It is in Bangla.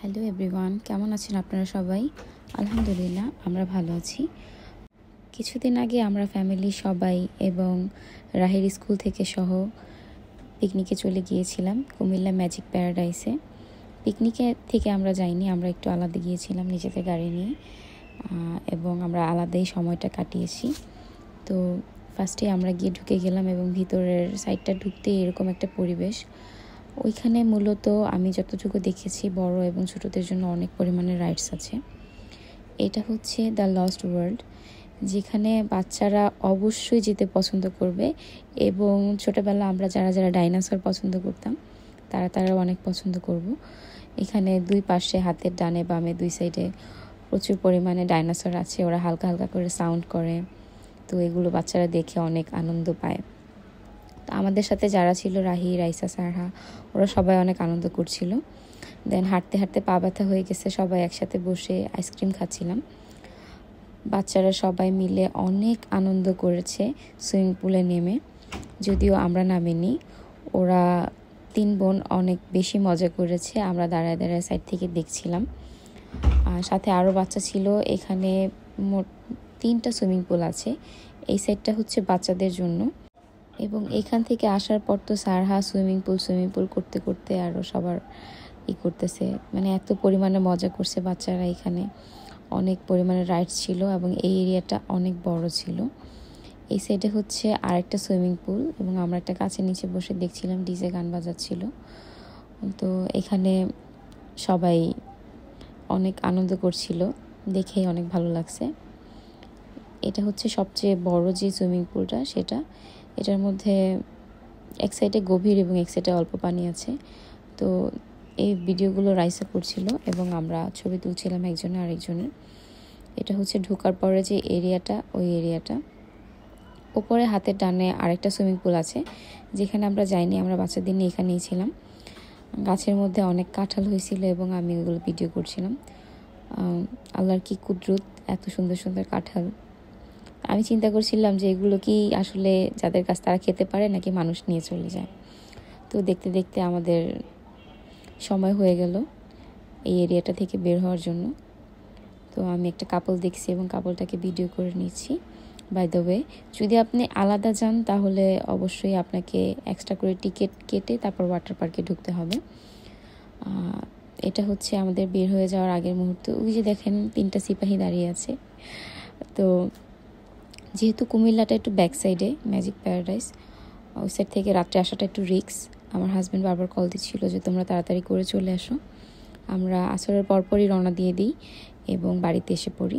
হ্যালো এভরিওয়ান, কেমন আছেন আপনারা সবাই? আলহামদুলিল্লাহ, আমরা ভালো আছি। কিছুদিন আগে আমরা ফ্যামিলি সবাই এবং রাহের স্কুল থেকে সহ পিকনিকে চলে গিয়েছিলাম কুমিল্লা ম্যাজিক প্যারাডাইসে। পিকনিকে থেকে আমরা যাইনি, আমরা একটু আলাদা গিয়েছিলাম নিজেদের গাড়ি নিয়ে এবং আমরা আলাদাই সময়টা কাটিয়েছি। তো ফার্স্টে আমরা গিয়ে ঢুকে গেলাম এবং ভিতরের সাইডটা ঢুকতেই এরকম একটা পরিবেশ। ওইখানে মূলত আমি যতটুকু দেখেছি বড় এবং ছোটদের জন্য অনেক পরিমাণে রাইডস আছে। এটা হচ্ছে দ্য লস্ট ওয়ার্ল্ড, যেখানে বাচ্চারা অবশ্যই যেতে পছন্দ করবে এবং ছোটোবেলা আমরা যারা যারা ডাইনোসর পছন্দ করতাম তারা অনেক পছন্দ করব। এখানে দুই পাশে হাতের ডানে বামে দুই সাইডে প্রচুর পরিমাণে ডাইনোসর আছে, ওরা হালকা হালকা করে সাউন্ড করে। তো এগুলো বাচ্চারা দেখে অনেক আনন্দ পায়। আমাদের সাথে যারা ছিল রাহি, রাইসা, সারহা, ওরা সবাই অনেক আনন্দ করছিল। দেন হাঁটতে হাঁটতে পা ব্যথা হয়ে গেছে, সবাই একসাথে বসে আইসক্রিম খাচ্ছিলাম। বাচ্চারা সবাই মিলে অনেক আনন্দ করেছে সুইমিং পুলে নেমে, যদিও আমরা নামিনি। ওরা 3 বোন অনেক বেশি মজা করেছে, আমরা দাঁড়ায় দাঁড়ায় সাইড থেকে দেখছিলাম। আর সাথে আরও বাচ্চা ছিল। এখানে মোট 3টা সুইমিং পুল আছে। এই সাইডটা হচ্ছে বাচ্চাদের জন্য এবং এখান থেকে আসার পর তো সারহা সুইমিং পুল করতে করতে আরও সবার করতেছে, মানে এত পরিমাণে মজা করছে বাচ্চারা। এখানে অনেক পরিমাণে রাইডস ছিল এবং এই এরিয়াটা অনেক বড় ছিল। এই সাইডে হচ্ছে আরেকটা সুইমিং পুল এবং আমরা একটা গাছের নিচে বসে দেখছিলাম, ডিজে গান বাজাচ্ছিল। তো এখানে সবাই অনেক আনন্দ করছিল, দেখেই অনেক ভালো লাগছে। এটা হচ্ছে সবচেয়ে বড় যে সুইমিং পুলটা সেটা। এটার মধ্যে এক সাইডে গভীর এবং এক সাইডে অল্প পানি আছে। তো এই ভিডিওগুলো রাইসা করছিল এবং আমরা ছবি তুলছিলাম একজনে আরেকজনের। এটা হচ্ছে ঢোকার পরে যে এরিয়াটা, ওই এরিয়াটা। ওপরে হাতের ডানে আরেকটা সুইমিং পুল আছে যেখানে আমরা যাইনি, আমরা বাচ্চাদের নিয়ে এখানেই ছিলাম। গাছের মধ্যে অনেক কাঁঠাল হয়েছিল এবং আমি ওগুলো ভিডিও করছিলাম। আল্লাহর কি কুদরত, এত সুন্দর সুন্দর কাঁঠাল। আমি চিন্তা করছিলাম যে এগুলো কি আসলে যাদের কাছ তারা খেতে পারে নাকি মানুষ নিয়ে চলে যায়। তো দেখতে দেখতে আমাদের সময় হয়ে গেল এই এরিয়াটা থেকে বের হওয়ার জন্য। তো আমি একটা কাপল দেখছি এবং কাপলটাকে ভিডিও করে নিচ্ছি। বাই দ্য ওয়ে, যদি আপনি আলাদা যান তাহলে অবশ্যই আপনাকে এক্সট্রা করে টিকিট কেটে তারপর ওয়াটার পার্কে ঢুকতে হবে। এটা হচ্ছে আমাদের বের হয়ে যাওয়ার আগের মুহূর্ত। ওই যে দেখেন 3টা সিপাহী দাঁড়িয়ে আছে। তো যেহেতু কুমিল্লাটা একটু ব্যাক সাইডে ম্যাজিক প্যারাডাইস, ওই সাইড থেকে রাত্রে আসাটা একটু রিস্ক। আমার হাজব্যান্ড বারবার কল দিচ্ছিল যে তোমরা তাড়াতাড়ি করে চলে আসো। আমরা আসরের পরপরই রওনা দিয়ে দিই এবং বাড়িতে এসে পড়ি।